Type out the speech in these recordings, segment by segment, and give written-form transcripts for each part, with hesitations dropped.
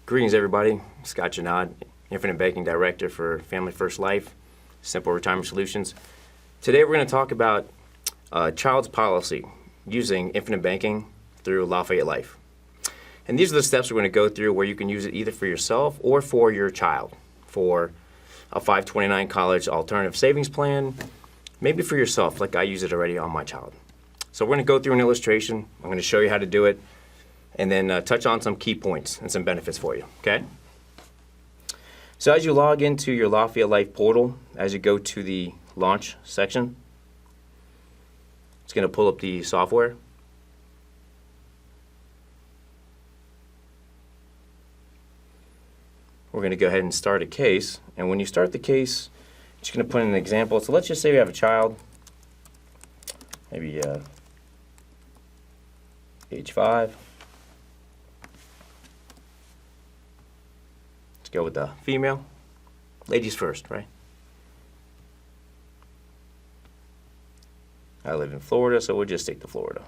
Greetings, everybody. Scott Janad, Infinite Banking Director for Family First Life, Simple Retirement Solutions. Today we're going to talk about child's policy using Infinite Banking through Lafayette Life. And these are the steps we're going to go through where you can use it either for yourself or for your child, for a 529 college alternative savings plan, maybe for yourself, like I use it already on my child. So we're going to go through an illustration. I'm going to show you how to do it, and then touch on some key points and some benefits for you, okay? So as you log into your Lafayette Life portal, as you go to the launch section, it's going to pull up the software. We're going to go ahead and start a case, and when you start the case, you're just going to put in an example. So let's just say we have a child, maybe age 5. Let's go with the female. Ladies first, right? I live in Florida, so we'll just stick to Florida.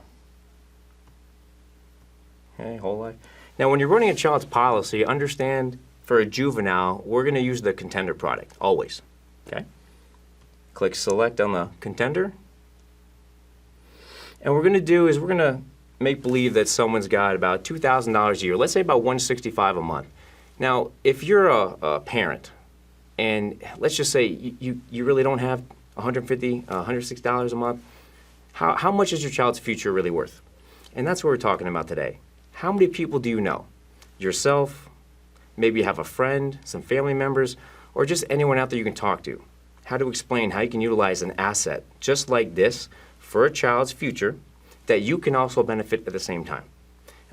Okay, whole life. Now, when you're running a child's policy, understand for a juvenile, we're going to use the contender product, always. Okay? Click select on the contender. And what we're going to do is we're going to make believe that someone's got about $2,000 a year. Let's say about $165 a month. Now, if you're a parent, and let's just say you really don't have $150, $160 a month, how much is your child's future really worth? And that's what we're talking about today. How many people do you know? Yourself, maybe you have a friend, some family members, or just anyone out there you can talk to. How to explain how you can utilize an asset just like this for a child's future that you can also benefit at the same time.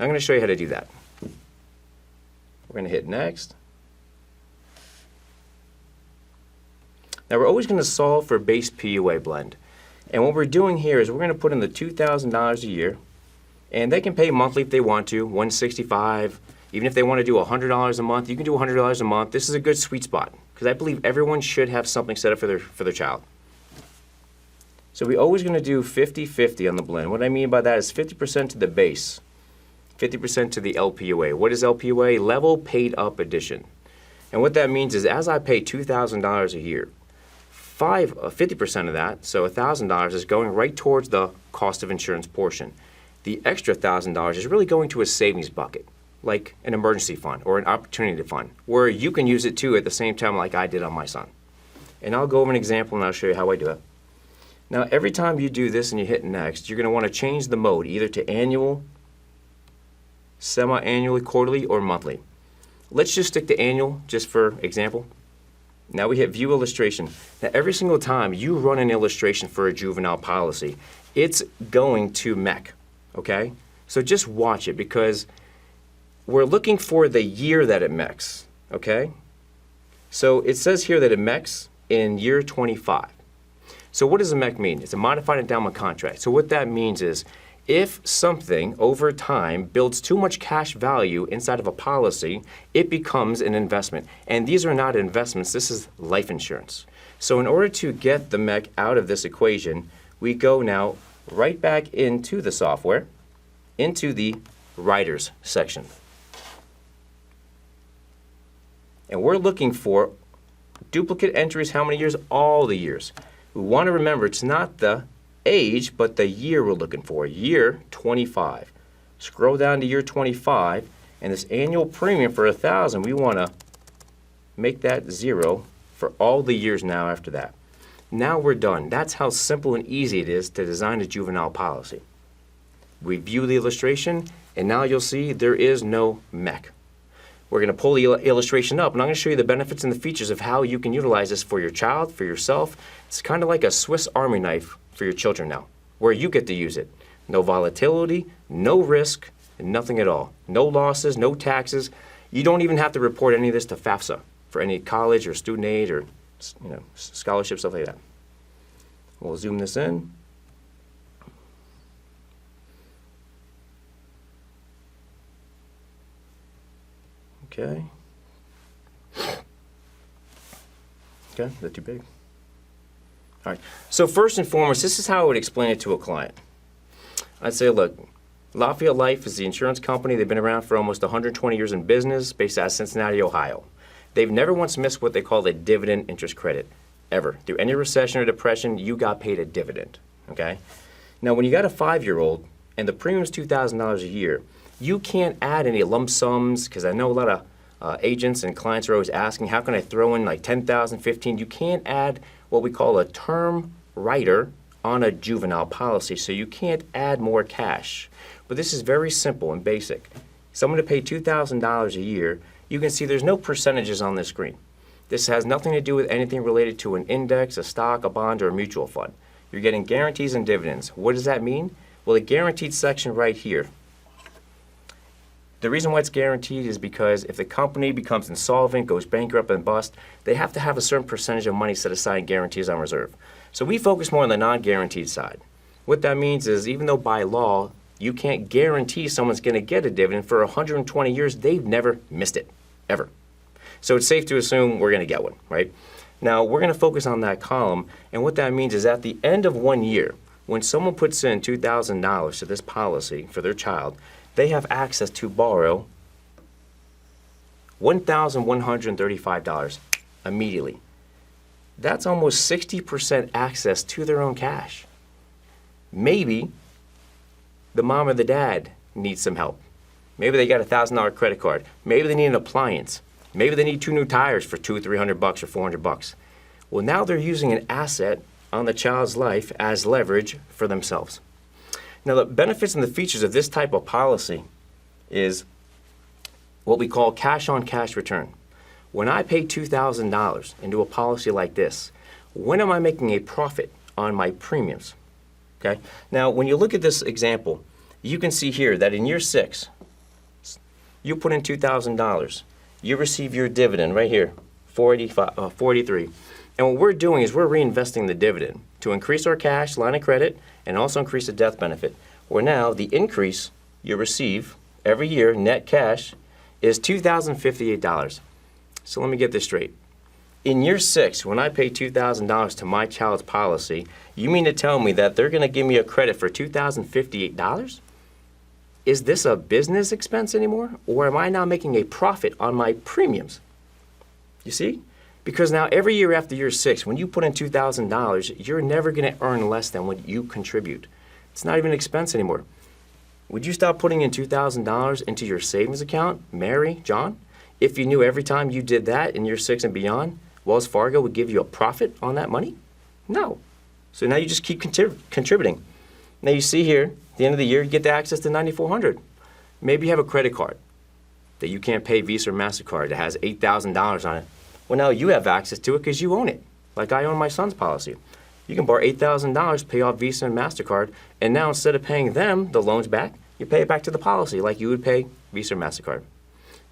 I'm going to show you how to do that. We're going to hit next. Now we're always going to solve for base PUA blend. And what we're doing here is we're going to put in the $2,000 a year, and they can pay monthly if they want to, $165. Even if they want to do $100 a month, you can do $100 a month. This is a good sweet spot because I believe everyone should have something set up for their child. So we're always going to do 50-50 on the blend. What I mean by that is 50% to the base, 50% to the LPUA. What is LPUA? Level Paid Up Addition. And what that means is as I pay $2,000 a year, 50% of that, so $1,000, is going right towards the cost of insurance portion. The extra $1,000 is really going to a savings bucket, like an emergency fund or an opportunity fund, where you can use it too at the same time like I did on my son. And I'll go over an example and I'll show you how I do it. Now every time you do this and you hit next, you're going to want to change the mode either to annual, semi-annually, quarterly, or monthly. Let's just stick to annual just for example. Now we hit view illustration. Now every single time you run an illustration for a juvenile policy, it's going to mech, okay? So just watch it because we're looking for the year that it mechs, okay? So it says here that it mechs in year 25. So what does a mech mean? It's a modified endowment contract. So what that means is if something over time builds too much cash value inside of a policy, it becomes an investment. And these are not investments, this is life insurance. So in order to get the mech out of this equation, we go now right back into the software, into the riders section. And we're looking for duplicate entries, how many years? All the years. We want to remember it's not the age, but the year we're looking for, year 25. Scroll down to year 25, and this annual premium for $1,000, we want to make that 0 for all the years now after that. Now we're done. That's how simple and easy it is to design a juvenile policy. We view the illustration, and now you'll see there is no mech. We're going to pull the illustration up, and I'm going to show you the benefits and the features of how you can utilize this for your child, for yourself. It's kind of like a Swiss Army knife for your children now, where you get to use it. No volatility, no risk, and nothing at all. No losses, no taxes. You don't even have to report any of this to FAFSA for any college or student aid or scholarship, stuff like that. We'll zoom this in. Okay. Okay, is that too big? All right. So first and foremost, this is how I would explain it to a client. I'd say, look, Lafayette Life is the insurance company. They've been around for almost 120 years in business, based out of Cincinnati, Ohio. They've never once missed what they call a dividend interest credit, ever. Through any recession or depression, you got paid a dividend, okay? Now, when you got a 5-year-old and the premium's $2,000 a year, you can't add any lump sums, because I know a lot of agents and clients are always asking, how can I throw in like 10,000, 15? You can't add what we call a term rider on a juvenile policy, so you can't add more cash. But this is very simple and basic. Someone to pay $2,000 a year, you can see there's no percentages on this screen. This has nothing to do with anything related to an index, a stock, a bond, or a mutual fund. You're getting guarantees and dividends. What does that mean? Well, the guaranteed section right here. The reason why it's guaranteed is because if the company becomes insolvent, goes bankrupt and bust, they have to have a certain percentage of money set aside in guarantees on reserve. So we focus more on the non-guaranteed side. What that means is even though by law you can't guarantee someone's going to get a dividend for 120 years, they've never missed it, ever. So it's safe to assume we're going to get one, right? Now, we're going to focus on that column, and what that means is at the end of 1 year, when someone puts in $2,000 to this policy for their child, they have access to borrow $1,135 immediately. That's almost 60% access to their own cash. Maybe the mom or the dad needs some help. Maybe they got a $1,000 credit card. Maybe they need an appliance. Maybe they need 2 new tires for $200, $300 or $400. Well, now they're using an asset on the child's life as leverage for themselves. Now, the benefits and the features of this type of policy is what we call cash-on-cash return. When I pay $2,000 into a policy like this, when am I making a profit on my premiums? Okay. Now, when you look at this example, you can see here that in year 6, you put in $2,000. You receive your dividend right here, $483. And what we're doing is we're reinvesting the dividend to increase our cash line of credit and also increase the death benefit. Where now the increase you receive every year, net cash, is $2,058. So let me get this straight. In year 6, when I pay $2,000 to my child's policy, you mean to tell me that they're going to give me a credit for $2,058? Is this a business expense anymore? Or am I now making a profit on my premiums? You see? Because now every year after year 6, when you put in $2,000, you're never going to earn less than what you contribute. It's not even an expense anymore. Would you stop putting in $2,000 into your savings account, Mary, John, if you knew every time you did that in year 6 and beyond, Wells Fargo would give you a profit on that money? No. So now you just keep contributing. Now you see here, at the end of the year, you get the access to $9,400. Maybe you have a credit card that you can't pay Visa or MasterCard that has $8,000 on it. Well, now you have access to it because you own it, like I own my son's policy. You can borrow $8,000, pay off Visa and MasterCard, and now instead of paying them the loans back, you pay it back to the policy like you would pay Visa or MasterCard.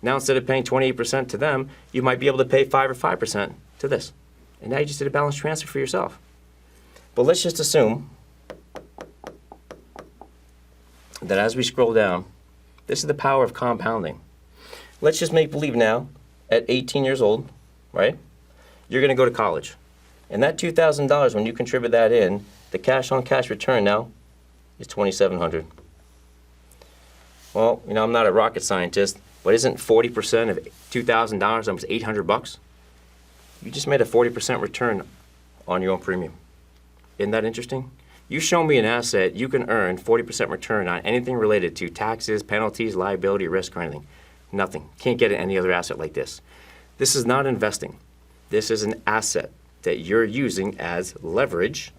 Now instead of paying 28% to them, you might be able to pay 5 or 5% to this. And now you just did a balance transfer for yourself. But let's just assume that as we scroll down, this is the power of compounding. Let's just make believe now, at 18 years old, right, you're going to go to college. And that $2,000, when you contribute that in, the cash-on-cash return now is $2,700. Well, you know, I'm not a rocket scientist, but isn't 40% of $2,000 almost $800? You just made a 40% return on your own premium. Isn't that interesting? You show me an asset, you can earn 40% return on anything related to taxes, penalties, liability, risk, or anything. Nothing. Can't get any other asset like this. This is not investing. This is an asset that you're using as leverage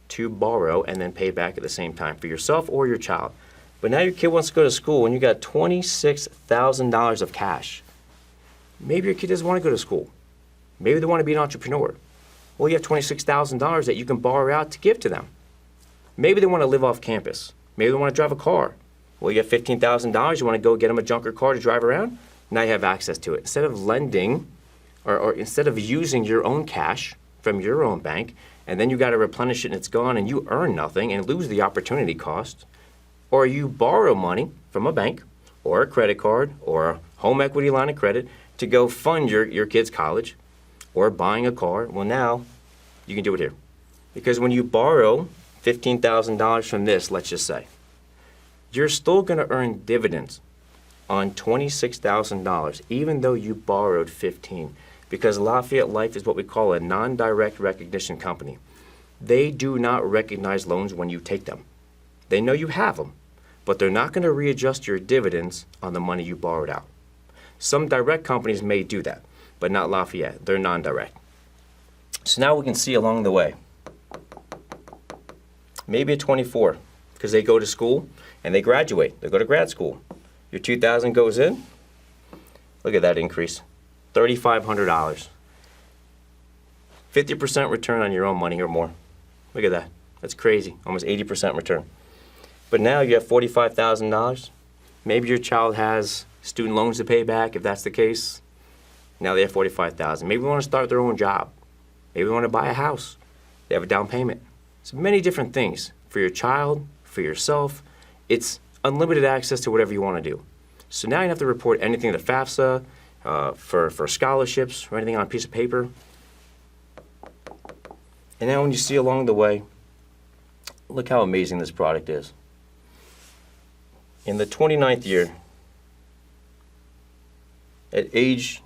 to borrow and then pay back at the same time for yourself or your child. But now your kid wants to go to school and you got $26,000 of cash. Maybe your kid doesn't want to go to school. Maybe they want to be an entrepreneur. Well, you have $26,000 that you can borrow out to give to them. Maybe they want to live off campus. Maybe they want to drive a car. Well, you have $15,000. You want to go get them a junker car to drive around? Now you have access to it. Instead of lending, or instead of using your own cash from your own bank, and then you got to replenish it and it's gone and you earn nothing and lose the opportunity cost, or you borrow money from a bank or a credit card or a home equity line of credit to go fund your kid's college or buying a car, well, now you can do it here. Because when you borrow $15,000 from this, let's just say, you're still going to earn dividends on $26,000, even though you borrowed 15, because Lafayette Life is what we call a non-direct recognition company. They do not recognize loans when you take them. They know you have them, but they're not going to readjust your dividends on the money you borrowed out. Some direct companies may do that, but not Lafayette. They're non-direct. So now we can see along the way. Maybe at 24, because they go to school and they graduate. They go to grad school. Your 2,000 goes in. Look at that increase, $3,500. 50% return on your own money or more. Look at that. That's crazy. Almost 80% return. But now you have $45,000. Maybe your child has student loans to pay back. If that's the case, now they have $45,000. Maybe they want to start their own job. Maybe they want to buy a house. They have a down payment. So many different things for your child, for yourself. It's unlimited access to whatever you want to do. So now you don't have to report anything to FAFSA for scholarships or anything on a piece of paper. And now when you see along the way, look how amazing this product is. In the 29th year, at age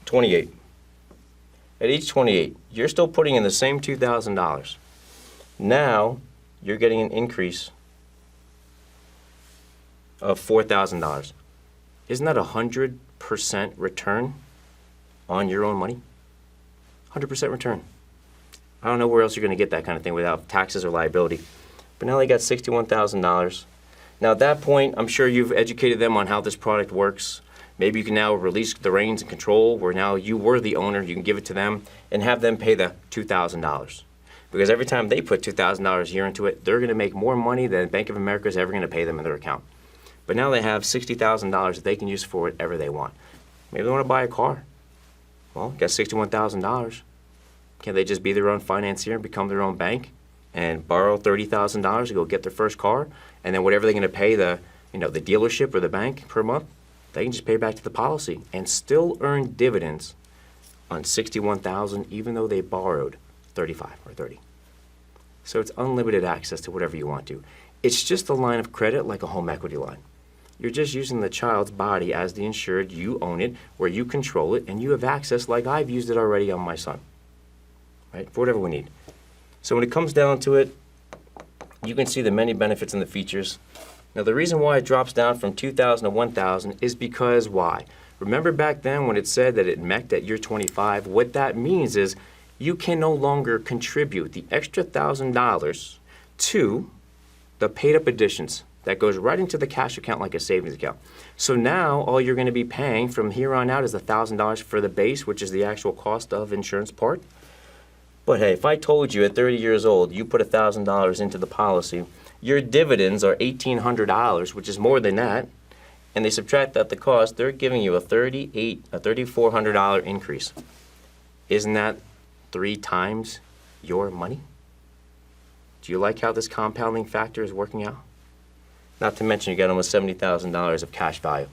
28, you're still putting in the same $2,000. Now, you're getting an increase of $4,000. Isn't that 100% return on your own money? 100% return. I don't know where else you're going to get that kind of thing without taxes or liability. But now they got $61,000. Now at that point, I'm sure you've educated them on how this product works. Maybe you can now release the reins and control where now you were the owner, you can give it to them and have them pay the $2,000. Because every time they put $2,000 a year into it, they're going to make more money than Bank of America is ever going to pay them in their account. But now they have $60,000 that they can use for whatever they want. Maybe they want to buy a car. Well, got $61,000. Can they just be their own financier and become their own bank and borrow $30,000 to go get their first car, and then whatever they're going to pay the dealership or the bank per month, they can just pay back to the policy and still earn dividends on $61,000, even though they borrowed $35 or $30. So it's unlimited access to whatever you want to. It's just a line of credit like a home equity line. You're just using the child's body as the insured. You own it, where you control it, and you have access like I've used it already on my son, right? For whatever we need. So when it comes down to it, you can see the many benefits and the features. Now the reason why it drops down from 2,000 to 1,000 is because why? Remember back then when it said that it MEC'd at year 25? What that means is you can no longer contribute the extra $1,000 to the paid up additions. That goes right into the cash account like a savings account. So now all you're going to be paying from here on out is $1,000 for the base, which is the actual cost of insurance part. But hey, if I told you at 30 years old you put $1,000 into the policy, your dividends are $1,800, which is more than that, and they subtract out the cost, they're giving you a $3,400 increase. Isn't that 3 times your money? Do you like how this compounding factor is working out? Not to mention you got almost $70,000 of cash value.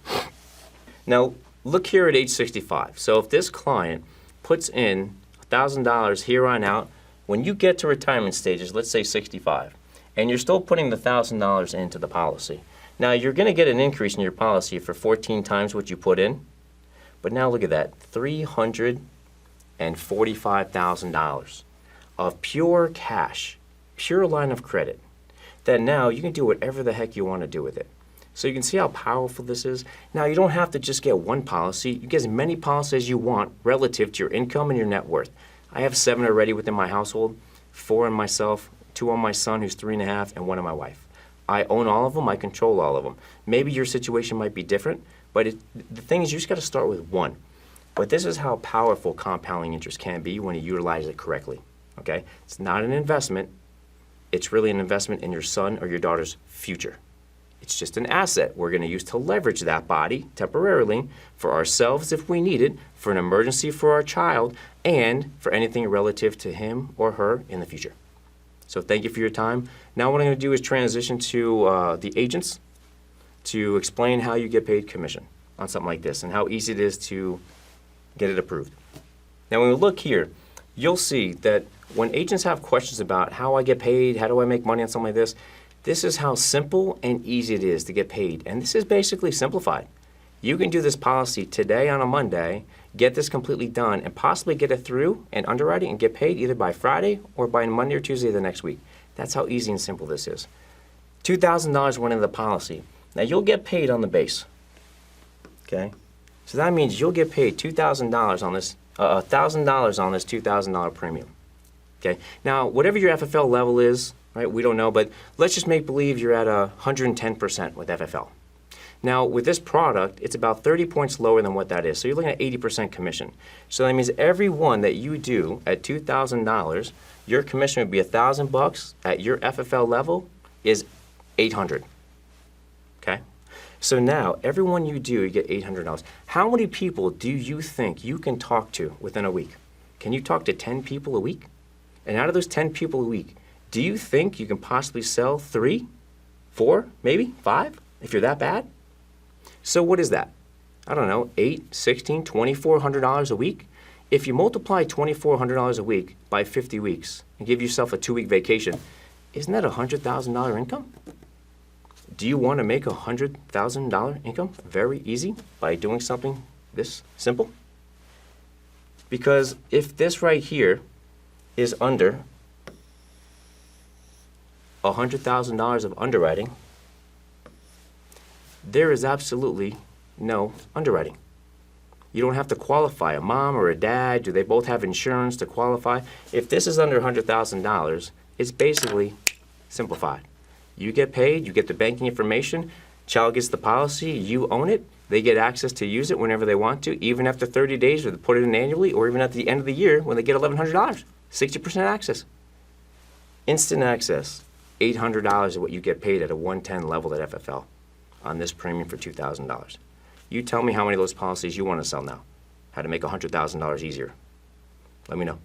Now, look here at age 65. So if this client puts in $1,000 here on out, when you get to retirement stages, let's say 65, and you're still putting the $1,000 into the policy. Now, you're going to get an increase in your policy for 14 times what you put in. But now look at that, $345,000 of pure cash, pure line of credit, that now you can do whatever the heck you want to do with it. So you can see how powerful this is. Now, you don't have to just get one policy. You get as many policies as you want relative to your income and your net worth. I have 7 already within my household, 4 on myself, 2 on my son who's 3.5, and 1 on my wife. I own all of them. I control all of them. Maybe your situation might be different, but the thing is you just got to start with 1. But this is how powerful compounding interest can be when you utilize it correctly, okay? It's not an investment. It's really an investment in your son or your daughter's future. It's just an asset we're going to use to leverage that body temporarily for ourselves if we need it, for an emergency for our child, and for anything relative to him or her in the future. So thank you for your time. Now what I'm going to do is transition to the agents to explain how you get paid commission on something like this and how easy it is to get it approved. Now when we look here, you'll see that when agents have questions about how I get paid, how do I make money on something like this, This is how simple and easy it is to get paid, and this is basically simplified. You can do this policy today on a Monday, get this completely done, and possibly get it through and underwriting and get paid either by Friday or by Monday or Tuesday of the next week. That's how easy and simple this is. $2,000 went into the policy. Now you'll get paid on the base. Okay? So that means you'll get paid $2,000 on this, $1,000 on this $2,000 premium. Okay? Now, whatever your FFL level is, right, we don't know, but let's just make believe you're at 110% with FFL. Now, with this product, it's about 30 points lower than what that is. So you're looking at 80% commission. So that means every one that you do at $2,000, your commission would be $1,000 at your FFL level is $800. Okay? So now, every one you do, you get $800. How many people do you think you can talk to within a week? Can you talk to 10 people a week? And out of those 10 people a week, do you think you can possibly sell 3, 4, maybe 5, if you're that bad? So what is that? I don't know, $8, $16, $2,400 a week? If you multiply $2,400 a week by 50 weeks and give yourself a 2-week vacation, isn't that a $100,000 income? Do you want to make a $100,000 income very easy by doing something this simple? Because if this right here is under $100,000 of underwriting, there is absolutely no underwriting. You don't have to qualify. A mom or a dad, do they both have insurance to qualify? If this is under $100,000, it's basically simplified. You get paid, you get the banking information, child gets the policy, you own it, they get access to use it whenever they want to, even after 30 days, or they put it in annually, or even at the end of the year when they get $1,100, 60% access. Instant access, $800 is what you get paid at a 110 level at FFL on this premium for $2,000. You tell me how many of those policies you want to sell now, how to make $100,000 easier. Let me know.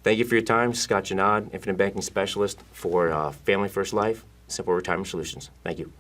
Thank you for your time. Scott Janad, Infinite Banking Specialist for Family First Life, Simple Retirement Solutions. Thank you.